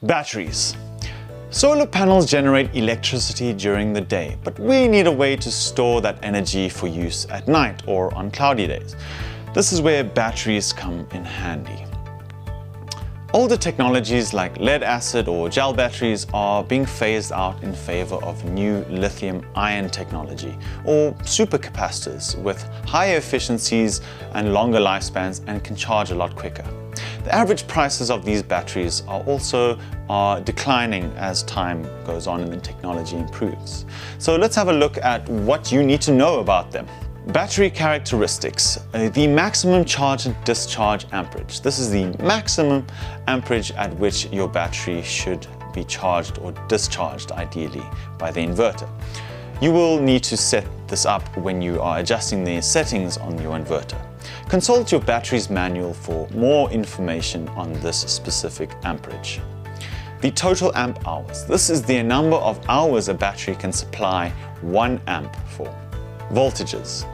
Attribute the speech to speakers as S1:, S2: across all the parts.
S1: Batteries. Solar panels generate electricity during the day, but we need a way to store that energy for use at night or on cloudy days. This is where batteries come in handy. Older technologies like lead acid or gel batteries are being phased out in favor of new lithium-ion technology or supercapacitors with higher efficiencies and longer lifespans and can charge a lot quicker. The average prices of these batteries are also declining as time goes on and the technology improves. So let's have a look at what you need to know about them. Battery characteristics. The maximum charge and discharge amperage. This is the maximum amperage at which your battery should be charged or discharged, ideally, by the inverter. You will need to set this up when you are adjusting the settings on your inverter. Consult your battery's manual for more information on this specific amperage. The total amp hours. This is the number of hours a battery can supply 1 amp for. Voltages.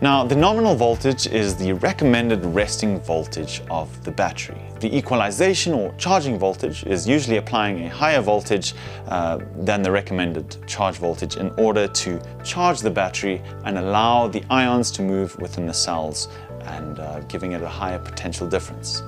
S1: Now, the nominal voltage is the recommended resting voltage of the battery. The equalization or charging voltage is usually applying a higher voltage than the recommended charge voltage in order to charge the battery and allow the ions to move within the cells and giving it a higher potential difference.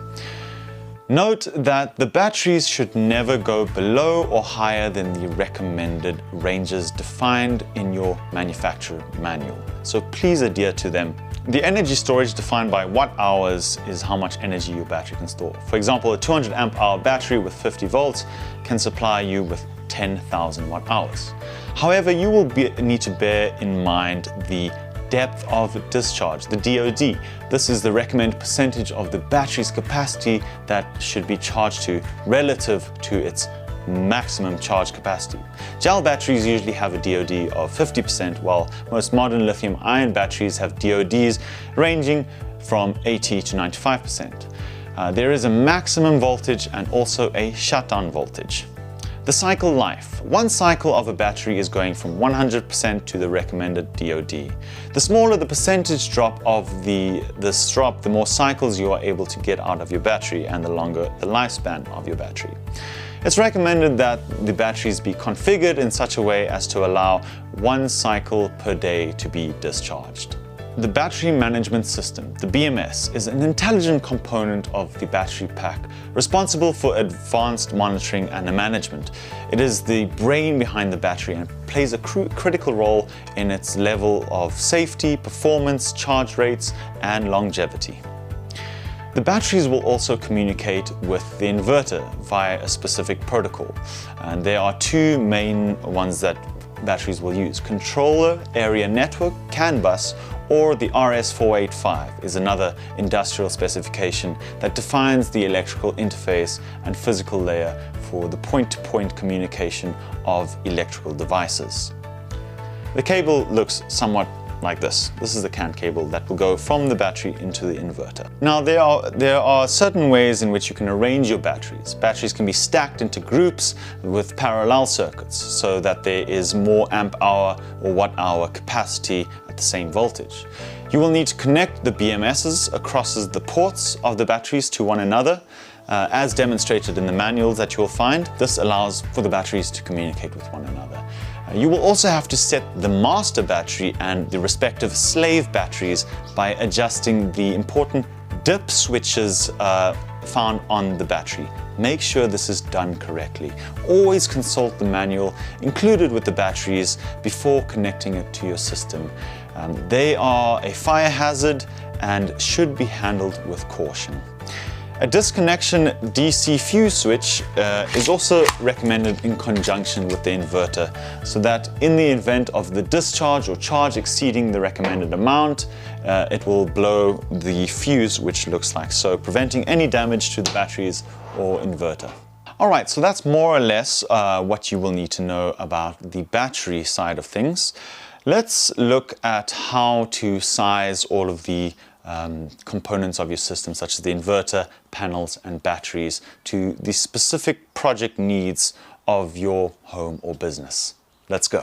S1: Note that the batteries should never go below or higher than the recommended ranges defined in your manufacturer manual, so please adhere to them. The energy storage defined by watt hours is how much energy your battery can store. For example, a 200 amp hour battery with 50 volts can supply you with 10,000 watt hours. However, you will need to bear in mind the depth of discharge, the DOD. This is the recommended percentage of the battery's capacity that should be charged to relative to its maximum charge capacity. Gel batteries usually have a DOD of 50%, while most modern lithium-ion batteries have DODs ranging from 80 to 95%. There is a maximum voltage and also a shutdown voltage. The cycle life. One cycle of a battery is going from 100% to the recommended DOD. The smaller the percentage drop of this drop, the more cycles you are able to get out of your battery and the longer the lifespan of your battery. It's recommended that the batteries be configured in such a way as to allow 1 cycle per day to be discharged. The battery management system, the BMS, is an intelligent component of the battery pack, responsible for advanced monitoring and management. It is the brain behind the battery and plays a critical role in its level of safety, performance, charge rates, and longevity. The batteries will also communicate with the inverter via a specific protocol, and there are 2 main ones that batteries will use. Controller Area Network, CAN bus, or the RS485 is another industrial specification that defines the electrical interface and physical layer for the point-to-point communication of electrical devices. The cable looks somewhat like this. This is the CAN cable that will go from the battery into the inverter. Now, there are certain ways in which you can arrange your batteries. Batteries can be stacked into groups with parallel circuits so that there is more amp hour or watt hour capacity at the same voltage. You will need to connect the BMSs across the ports of the batteries to one another, as demonstrated in the manuals that you will find. This allows for the batteries to communicate with one another. You will also have to set the master battery and the respective slave batteries by adjusting the important dip switches found on the battery. Make sure this is done correctly. Always consult the manual included with the batteries before connecting it to your system. They are a fire hazard and should be handled with caution. A disconnection DC fuse switch is also recommended in conjunction with the inverter, so that in the event of the discharge or charge exceeding the recommended amount, it will blow the fuse, which looks like so, preventing any damage to the batteries or inverter. Alright, so that's more or less what you will need to know about the battery side of things. Let's look at how to size all of the components of your system, such as the inverter, panels, and batteries, to the specific project needs of your home or business. Let's go.